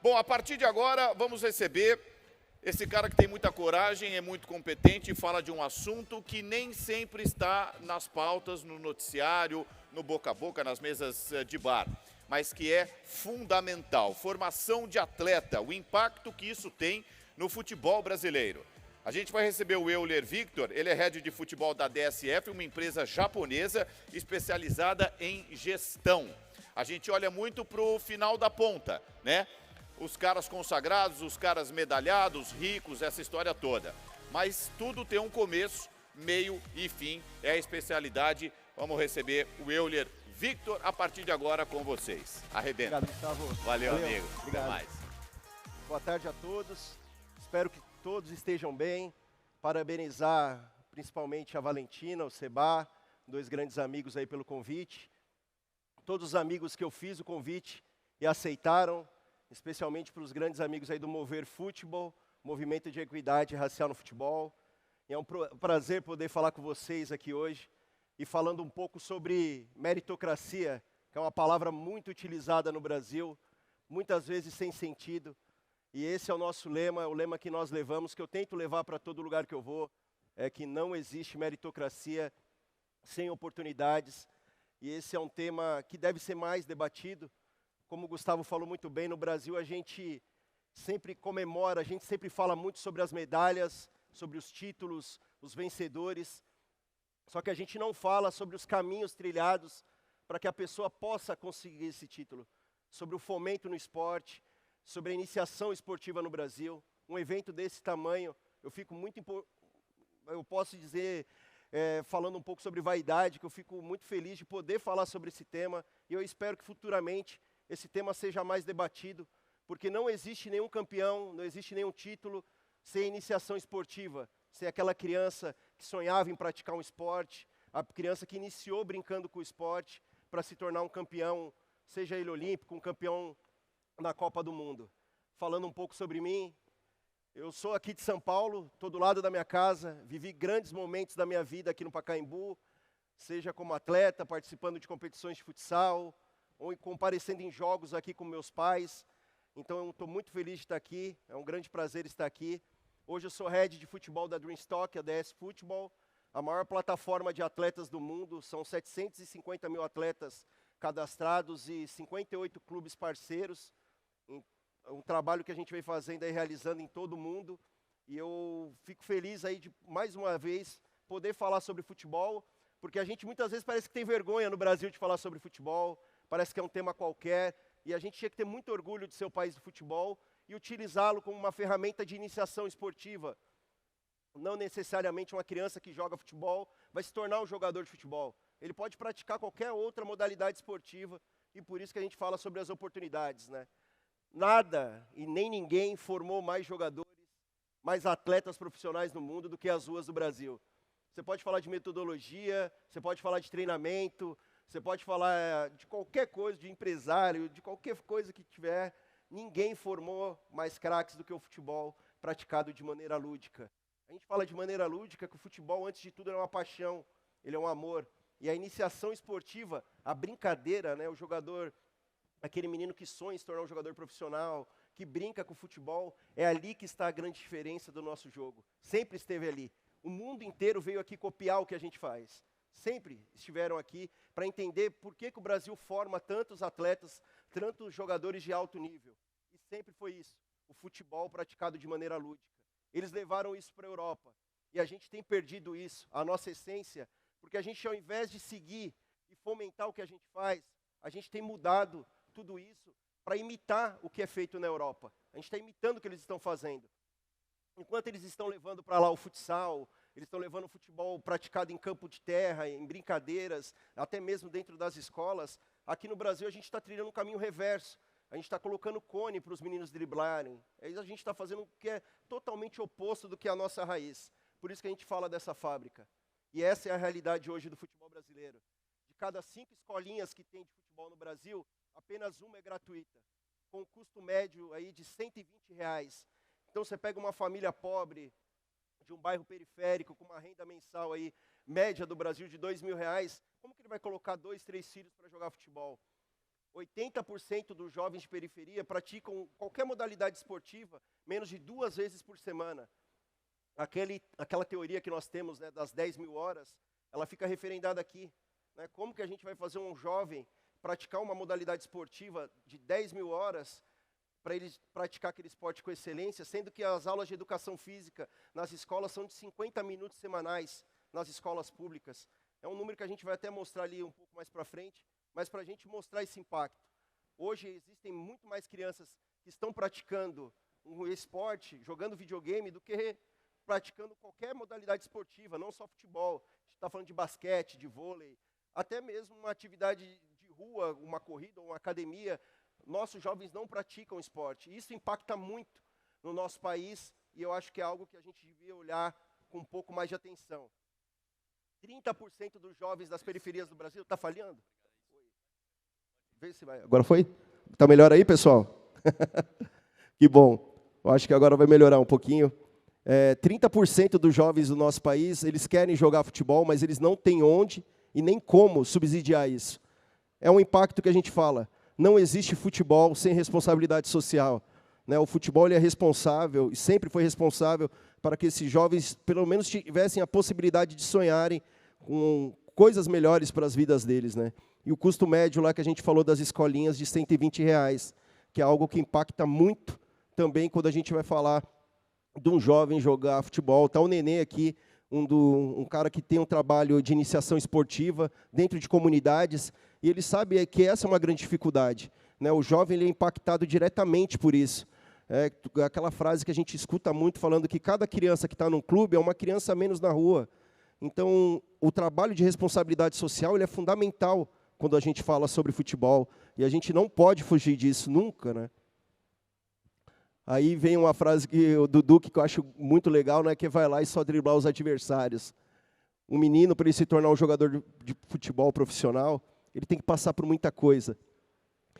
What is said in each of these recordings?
Bom, a partir de agora, vamos receber esse cara que tem muita coragem, é muito competente e fala de um assunto que nem sempre está nas pautas, no noticiário, no boca a boca, nas mesas de bar, mas que é fundamental. Formação de atleta, o impacto que isso tem no futebol brasileiro. A gente vai receber o Euler Victor, ele é head de futebol da DSF, uma empresa japonesa especializada em gestão. A gente olha muito para o final da ponta, né? Os caras consagrados, os caras medalhados, ricos, essa história toda. Mas tudo tem um começo, meio e fim, é a especialidade. Vamos receber o Euler Victor a partir de agora com vocês. Arrebenta. Obrigado, Gustavo. Valeu, amigo. Obrigado. Até mais. Boa tarde a todos. Espero que todos estejam bem. Parabenizar principalmente a Valentina, o Seba, dois grandes amigos aí pelo convite. Todos os amigos que eu fiz o convite e aceitaram, especialmente para os grandes amigos aí do Mover Futebol, Movimento de Equidade Racial no Futebol. E é um prazer poder falar com vocês aqui hoje e falando um pouco sobre meritocracia, que é uma palavra muito utilizada no Brasil, muitas vezes sem sentido. E esse é o nosso lema, é o lema que nós levamos, que eu tento levar para todo lugar que eu vou, é que não existe meritocracia sem oportunidades. E esse é um tema que deve ser mais debatido. Como o Gustavo falou muito bem, no Brasil a gente sempre comemora, a gente sempre fala muito sobre as medalhas, sobre os títulos, os vencedores. Só que a gente não fala sobre os caminhos trilhados para que a pessoa possa conseguir esse título. Sobre o fomento no esporte, sobre a iniciação esportiva no Brasil. Um evento desse tamanho, eu posso dizer, falando um pouco sobre vaidade, que eu fico muito feliz de poder falar sobre esse tema. E eu espero que futuramente esse tema seja mais debatido, porque não existe nenhum campeão, não existe nenhum título sem iniciação esportiva, sem aquela criança que sonhava em praticar um esporte, a criança que iniciou brincando com o esporte para se tornar um campeão, seja ele olímpico, um campeão na Copa do Mundo. Falando um pouco sobre mim, eu sou aqui de São Paulo, estou do lado da minha casa, vivi grandes momentos da minha vida aqui no Pacaembu, seja como atleta, participando de competições de futsal, ou comparecendo em jogos aqui com meus pais. Então eu estou muito feliz de estar aqui, é um grande prazer estar aqui. Hoje eu sou head de futebol da Dreamstock, a DS Futebol, a maior plataforma de atletas do mundo. São 750 mil atletas cadastrados e 58 clubes parceiros. Um trabalho que a gente vem fazendo e realizando em todo o mundo. E eu fico feliz aí de, mais uma vez, poder falar sobre futebol, porque a gente muitas vezes parece que tem vergonha no Brasil de falar sobre futebol, parece que é um tema qualquer, e a gente tinha que ter muito orgulho de ser o país do futebol e utilizá-lo como uma ferramenta de iniciação esportiva. Não necessariamente uma criança que joga futebol vai se tornar um jogador de futebol. Ele pode praticar qualquer outra modalidade esportiva, e por isso que a gente fala sobre as oportunidades, né? Nada e nem ninguém formou mais jogadores, mais atletas profissionais no mundo do que as ruas do Brasil. Você pode falar de metodologia, você pode falar de treinamento, você pode falar de qualquer coisa, de empresário, de qualquer coisa que tiver. Ninguém formou mais craques do que o futebol praticado de maneira lúdica. A gente fala de maneira lúdica que o futebol, antes de tudo, é uma paixão, ele é um amor. E a iniciação esportiva, a brincadeira, né, o jogador, aquele menino que sonha em se tornar um jogador profissional, que brinca com o futebol, é ali que está a grande diferença do nosso jogo. Sempre esteve ali. O mundo inteiro veio aqui copiar o que a gente faz. Sempre estiveram aqui para entender por que o Brasil forma tantos atletas, tantos jogadores de alto nível. E sempre foi isso, o futebol praticado de maneira lúdica. Eles levaram isso para a Europa. E a gente tem perdido isso, a nossa essência, porque a gente, ao invés de seguir e fomentar o que a gente faz, a gente tem mudado tudo isso para imitar o que é feito na Europa. A gente está imitando o que eles estão fazendo. Enquanto eles estão levando para lá o futsal, eles estão levando o futebol praticado em campo de terra, em brincadeiras, até mesmo dentro das escolas, aqui no Brasil a gente está trilhando um caminho reverso. A gente está colocando cone para os meninos driblarem. Aí a gente está fazendo o que é totalmente oposto do que é a nossa raiz. Por isso que a gente fala dessa fábrica. E essa é a realidade hoje do futebol brasileiro. De cada 5 escolinhas que tem de futebol no Brasil, apenas uma é gratuita, com um custo médio aí de R$ 120. Então você pega uma família pobre, de um bairro periférico, com uma renda mensal aí, média do Brasil de R$ 2.000, como que ele vai colocar 2, 3 filhos para jogar futebol? 80% dos jovens de periferia praticam qualquer modalidade esportiva menos de 2 vezes por semana. Aquela teoria que nós temos, né, das 10 mil horas, ela fica referendada aqui. Né? Como que a gente vai fazer um jovem praticar uma modalidade esportiva de 10 mil horas para ele praticar aquele esporte com excelência, sendo que as aulas de educação física nas escolas são de 50 minutos semanais nas escolas públicas. É um número que a gente vai até mostrar ali um pouco mais para frente, mas para a gente mostrar esse impacto. Hoje existem muito mais crianças que estão praticando um esporte, jogando videogame, do que praticando qualquer modalidade esportiva, não só futebol. A gente está falando de basquete, de vôlei, até mesmo uma atividade de rua, uma corrida, uma academia. Nossos jovens não praticam esporte. Isso impacta muito no nosso país e eu acho que é algo que a gente devia olhar com um pouco mais de atenção. 30% dos jovens das periferias do Brasil... Está falhando? Vê se vai. Agora foi? Está melhor aí, pessoal? Que bom. Eu acho que agora vai melhorar um pouquinho. 30% dos jovens do nosso país, eles querem jogar futebol, mas eles não têm onde e nem como subsidiar isso. É um impacto que a gente fala. Não existe futebol sem responsabilidade social. Né? O futebol ele é responsável, e sempre foi responsável, para que esses jovens, pelo menos, tivessem a possibilidade de sonharem com coisas melhores para as vidas deles. Né? E o custo médio lá que a gente falou das escolinhas de R$120, que é algo que impacta muito também quando a gente vai falar de um jovem jogar futebol. Está o Nenê aqui, um cara que tem um trabalho de iniciação esportiva dentro de comunidades, e ele sabe que essa é uma grande dificuldade. Né? O jovem ele é impactado diretamente por isso. É aquela frase que a gente escuta muito, falando que cada criança que está num clube é uma criança a menos na rua. Então, o trabalho de responsabilidade social ele é fundamental quando a gente fala sobre futebol, e a gente não pode fugir disso nunca. Né? Aí vem uma frase do Duque que eu acho muito legal, né, que vai lá e só driblar os adversários. Um menino, para ele se tornar um jogador de futebol profissional, ele tem que passar por muita coisa.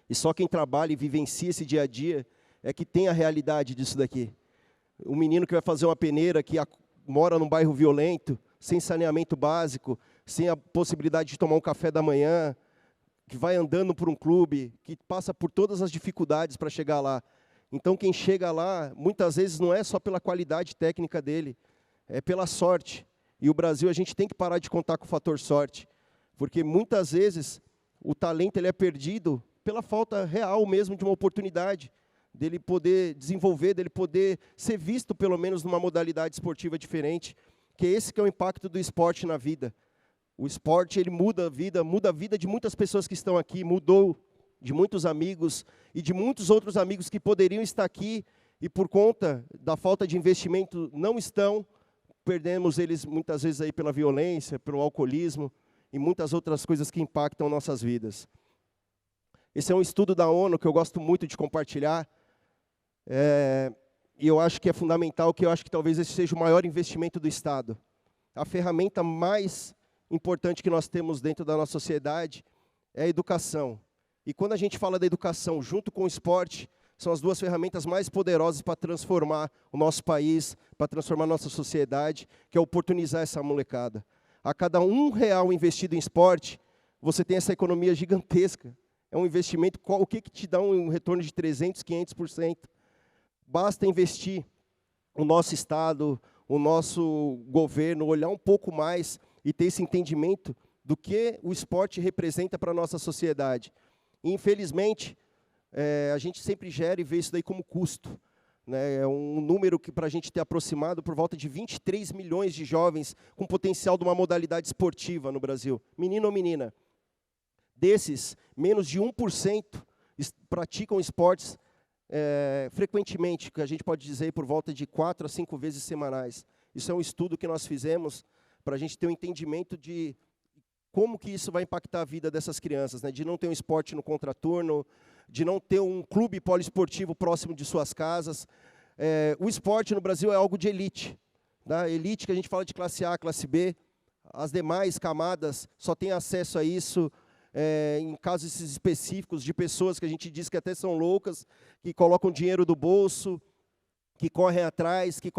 E só quem trabalha e vivencia esse dia a dia é que tem a realidade disso daqui. Um menino que vai fazer uma peneira, que mora num bairro violento, sem saneamento básico, sem a possibilidade de tomar um café da manhã, que vai andando por um clube, que passa por todas as dificuldades para chegar lá. Então, quem chega lá, muitas vezes, não é só pela qualidade técnica dele, é pela sorte. E o Brasil, a gente tem que parar de contar com o fator sorte, porque muitas vezes o talento ele é perdido pela falta real mesmo de uma oportunidade, dele poder desenvolver, dele poder ser visto, pelo menos, numa modalidade esportiva diferente, que é esse que é o impacto do esporte na vida. O esporte ele muda a vida de muitas pessoas que estão aqui, mudou de muitos amigos e de muitos outros amigos que poderiam estar aqui e por conta da falta de investimento não estão, perdemos eles muitas vezes aí pela violência, pelo alcoolismo e muitas outras coisas que impactam nossas vidas. Esse é um estudo da ONU que eu gosto muito de compartilhar, e eu acho que é fundamental, que eu acho que talvez esse seja o maior investimento do Estado. A ferramenta mais importante que nós temos dentro da nossa sociedade é a educação. E quando a gente fala da educação junto com o esporte, são as duas ferramentas mais poderosas para transformar o nosso país, para transformar a nossa sociedade, que é oportunizar essa molecada. A cada R$1 investido em esporte, você tem essa economia gigantesca. É um investimento, o que te dá um retorno de 300%, 500%? Basta investir o nosso Estado, o nosso governo, olhar um pouco mais e ter esse entendimento do que o esporte representa para a nossa sociedade. E, infelizmente, a gente sempre gera e vê isso daí como custo. Né? É um número que, para a gente ter aproximado, por volta de 23 milhões de jovens com potencial de uma modalidade esportiva no Brasil, menino ou menina. Desses, menos de 1% praticam esportes frequentemente, que a gente pode dizer por volta de 4 a 5 vezes semanais. Isso é um estudo que nós fizemos para a gente ter um entendimento de como que isso vai impactar a vida dessas crianças, né? De não ter um esporte no contraturno, de não ter um clube poliesportivo próximo de suas casas. O esporte no Brasil é algo de elite. Tá? Elite, que a gente fala de classe A, classe B, as demais camadas só têm acesso a isso em casos específicos de pessoas que a gente diz que até são loucas, que colocam dinheiro do bolso, que correm atrás, que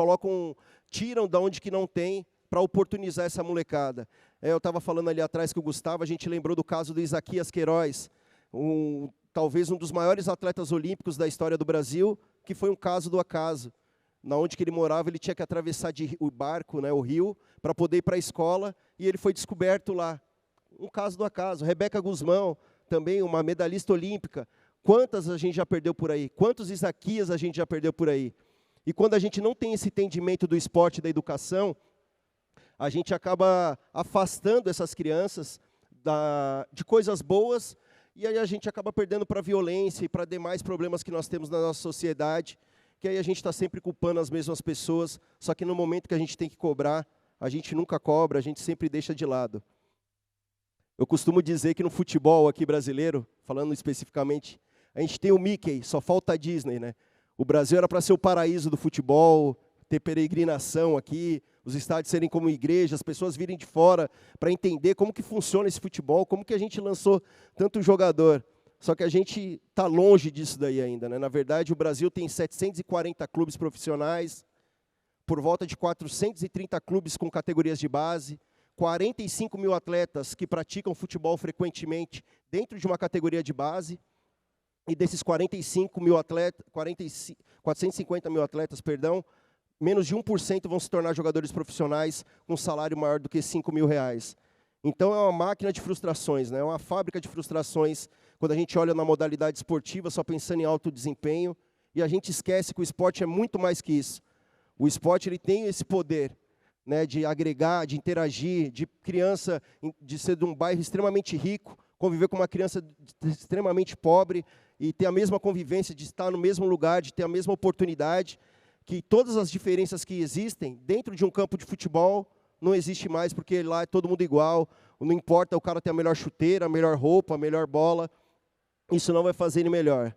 tiram da onde que não tem, para oportunizar essa molecada. Eu estava falando ali atrás com o Gustavo, a gente lembrou do caso do Isaquias Queiroz, um talvez um dos maiores atletas olímpicos da história do Brasil, que foi um caso do acaso. Na onde que ele morava, ele tinha que atravessar o barco, né, o rio, para poder ir para a escola, e ele foi descoberto lá. Um caso do acaso. Rebeca Guzmão, também uma medalhista olímpica. Quantas a gente já perdeu por aí? Quantos Isaquias a gente já perdeu por aí? E quando a gente não tem esse entendimento do esporte e da educação, a gente acaba afastando essas crianças de coisas boas, e aí a gente acaba perdendo para a violência e para demais problemas que nós temos na nossa sociedade, que aí a gente está sempre culpando as mesmas pessoas, só que no momento que a gente tem que cobrar, a gente nunca cobra, a gente sempre deixa de lado. Eu costumo dizer que no futebol aqui brasileiro, falando especificamente, a gente tem o Mickey, só falta a Disney, né? O Brasil era para ser o paraíso do futebol, ter peregrinação aqui, os estádios serem como igreja, as pessoas virem de fora para entender como que funciona esse futebol, como que a gente lançou tanto jogador. Só que a gente está longe disso daí ainda, né? Na verdade, o Brasil tem 740 clubes profissionais, por volta de 430 clubes com categorias de base, 45 mil atletas que praticam futebol frequentemente dentro de uma categoria de base, e desses 450 mil atletas, menos de 1% vão se tornar jogadores profissionais com salário maior do que R$5.000. Então é uma máquina de frustrações, né? É uma fábrica de frustrações quando a gente olha na modalidade esportiva só pensando em alto desempenho, e a gente esquece que o esporte é muito mais que isso. O esporte ele tem esse poder, né, de agregar, de interagir, de criança, de ser de um bairro extremamente rico, conviver com uma criança extremamente pobre e ter a mesma convivência, de estar no mesmo lugar, de ter a mesma oportunidade, que todas as diferenças que existem dentro de um campo de futebol não existe mais, porque lá é todo mundo igual, não importa o cara ter a melhor chuteira, a melhor roupa, a melhor bola, isso não vai fazer ele melhor.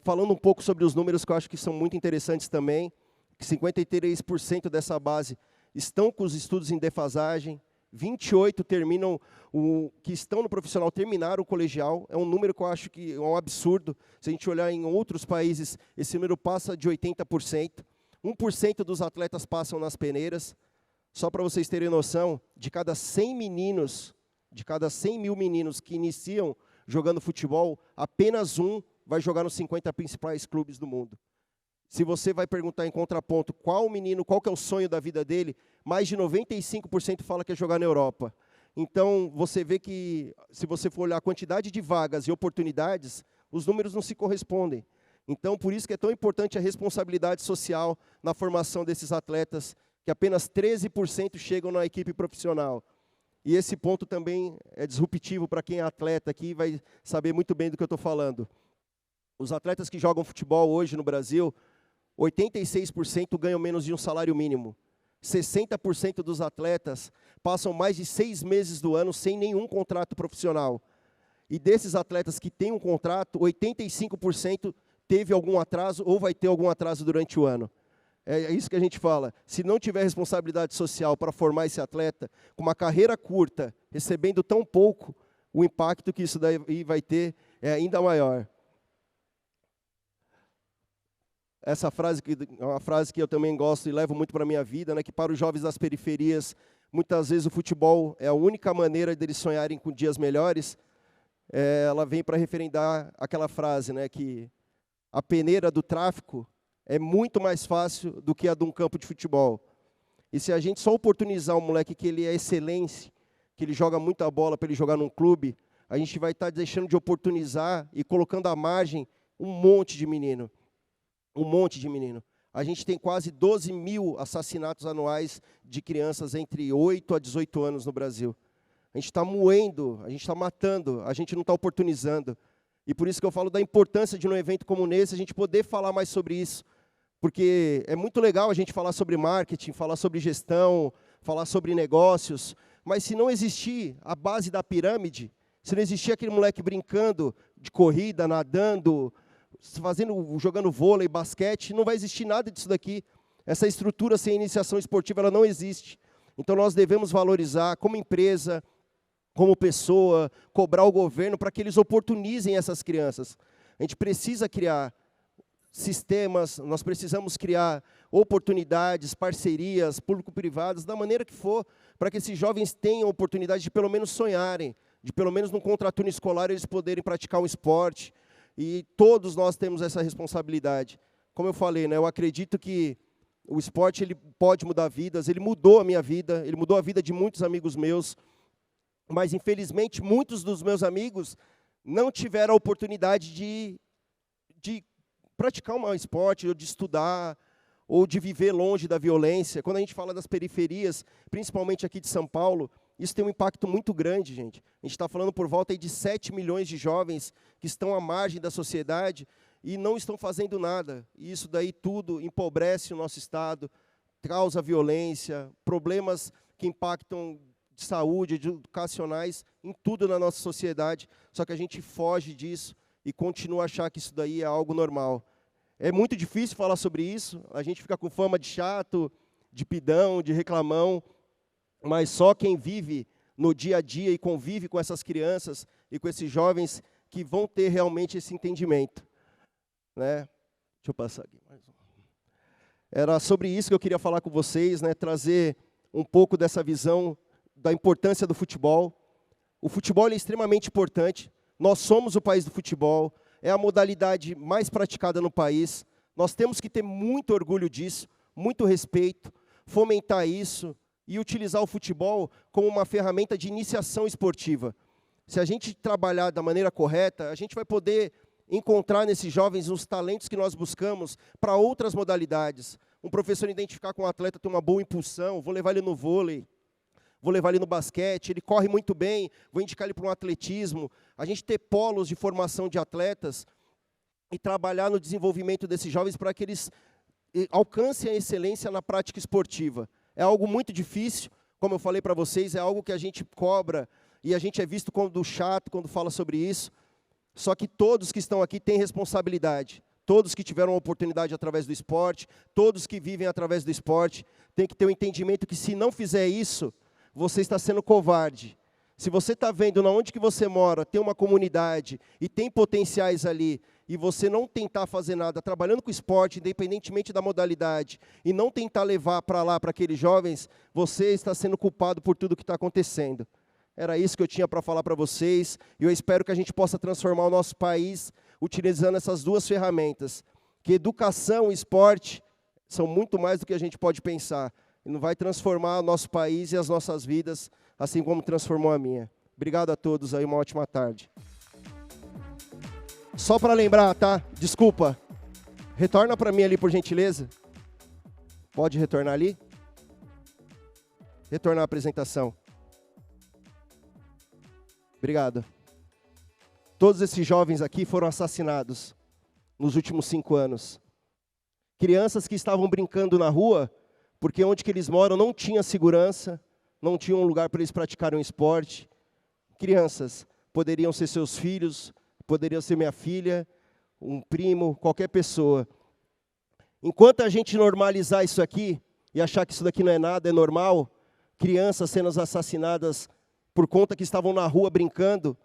Falando um pouco sobre os números que eu acho que são muito interessantes também, que 53% dessa base estão com os estudos em defasagem, 28 que estão no profissional terminaram o colegial, é um número que eu acho que é um absurdo. Se a gente olhar em outros países, esse número passa de 80%. 1% dos atletas passam nas peneiras. Só para vocês terem noção, de cada 100 mil meninos que iniciam jogando futebol, apenas um vai jogar nos 50 principais clubes do mundo. Se você vai perguntar em contraponto qual que é o sonho da vida dele, mais de 95% fala que é jogar na Europa. Então, você vê que, se você for olhar a quantidade de vagas e oportunidades, os números não se correspondem. Então, por isso que é tão importante a responsabilidade social na formação desses atletas, que apenas 13% chegam na equipe profissional. E esse ponto também é disruptivo para quem é atleta aqui, vai saber muito bem do que eu estou falando. Os atletas que jogam futebol hoje no Brasil, 86% ganham menos de um salário mínimo. 60% dos atletas passam mais de 6 meses do ano sem nenhum contrato profissional. E desses atletas que têm um contrato, 85% teve algum atraso ou vai ter algum atraso durante o ano. É isso que a gente fala. Se não tiver responsabilidade social para formar esse atleta, com uma carreira curta, recebendo tão pouco, o impacto que isso daí vai ter é ainda maior. Essa frase é uma frase que eu também gosto e levo muito para a minha vida, né, que para os jovens das periferias, muitas vezes o futebol é a única maneira deles sonharem com dias melhores. Ela vem para referendar aquela frase, né, que a peneira do tráfico é muito mais fácil do que a de um campo de futebol. E se a gente só oportunizar um moleque que ele é excelente, que ele joga muita bola para ele jogar num clube, a gente vai estar deixando de oportunizar e colocando à margem um monte de menino. Um monte de menino. A gente tem quase 12 mil assassinatos anuais de crianças entre 8 a 18 anos no Brasil. A gente está moendo, a gente está matando, a gente não está oportunizando. E por isso que eu falo da importância de um evento como esse, a gente poder falar mais sobre isso. Porque é muito legal a gente falar sobre marketing, falar sobre gestão, falar sobre negócios, mas se não existir a base da pirâmide, se não existir aquele moleque brincando de corrida, nadando, jogando vôlei, basquete, não vai existir nada disso daqui. Essa estrutura sem iniciação esportiva, ela não existe. Então nós devemos valorizar como empresa, como pessoa, cobrar o governo para que eles oportunizem essas crianças. A gente precisa criar sistemas, nós precisamos criar oportunidades, parcerias, público-privadas, da maneira que for, para que esses jovens tenham oportunidade de pelo menos sonharem, de pelo menos no contraturno escolar eles poderem praticar um esporte, e todos nós temos essa responsabilidade. Como eu falei, né, eu acredito que o esporte ele pode mudar vidas, ele mudou a minha vida, ele mudou a vida de muitos amigos meus, mas infelizmente muitos dos meus amigos não tiveram a oportunidade de praticar um esporte, ou de estudar, ou de viver longe da violência. Quando a gente fala das periferias, principalmente aqui de São Paulo, isso tem um impacto muito grande, gente. A gente está falando por volta aí de 7 milhões de jovens que estão à margem da sociedade e não estão fazendo nada. E isso daí tudo empobrece o nosso Estado, causa violência, problemas que impactam de saúde, educacionais, em tudo na nossa sociedade. Só que a gente foge disso e continua a achar que isso daí é algo normal. É muito difícil falar sobre isso, a gente fica com fama de chato, de pidão, de reclamão, mas só quem vive no dia a dia e convive com essas crianças e com esses jovens que vão ter realmente esse entendimento. Né? Deixa eu passar aqui mais um. Era sobre isso que eu queria falar com vocês, né? Trazer um pouco dessa visão da importância do futebol. O futebol é extremamente importante, nós somos o país do futebol, é a modalidade mais praticada no país, nós temos que ter muito orgulho disso, muito respeito, fomentar isso e utilizar o futebol como uma ferramenta de iniciação esportiva. Se a gente trabalhar da maneira correta, a gente vai poder encontrar nesses jovens os talentos que nós buscamos para outras modalidades. Um professor identificar com um atleta tem uma boa impulsão, vou levar ele no vôlei, vou levar ele no basquete, ele corre muito bem, vou indicar ele para um atletismo. A gente ter polos de formação de atletas e trabalhar no desenvolvimento desses jovens para que eles alcancem a excelência na prática esportiva. É algo muito difícil, como eu falei para vocês, é algo que a gente cobra e a gente é visto como chato quando fala sobre isso. Só que todos que estão aqui têm responsabilidade. Todos que tiveram a oportunidade através do esporte, todos que vivem através do esporte, têm que ter o entendimento que se não fizer isso, você está sendo covarde. Se você está vendo onde que você mora, tem uma comunidade e tem potenciais ali, e você não tentar fazer nada, trabalhando com esporte, independentemente da modalidade, e não tentar levar para lá, para aqueles jovens, você está sendo culpado por tudo que está acontecendo. Era isso que eu tinha para falar para vocês, e eu espero que a gente possa transformar o nosso país utilizando essas duas ferramentas, que educação e esporte são muito mais do que a gente pode pensar. E não vai transformar o nosso país e as nossas vidas, assim como transformou a minha. Obrigado a todos aí, uma ótima tarde. Só para lembrar, tá? Desculpa. Retorna para mim ali, por gentileza. Pode retornar ali? Retornar a apresentação. Obrigado. Todos esses jovens aqui foram assassinados nos últimos 5 anos. Crianças que estavam brincando na rua, porque onde que eles moram não tinha segurança, não tinha um lugar para eles praticarem um esporte. Crianças poderiam ser seus filhos, poderiam ser minha filha, um primo, qualquer pessoa. Enquanto a gente normalizar isso aqui, e achar que isso daqui não é nada, é normal, crianças sendo assassinadas por conta que estavam na rua brincando,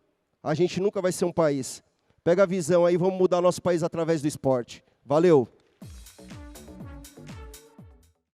a gente nunca vai ser um país. Pega a visão aí, vamos mudar nosso país através do esporte. Valeu!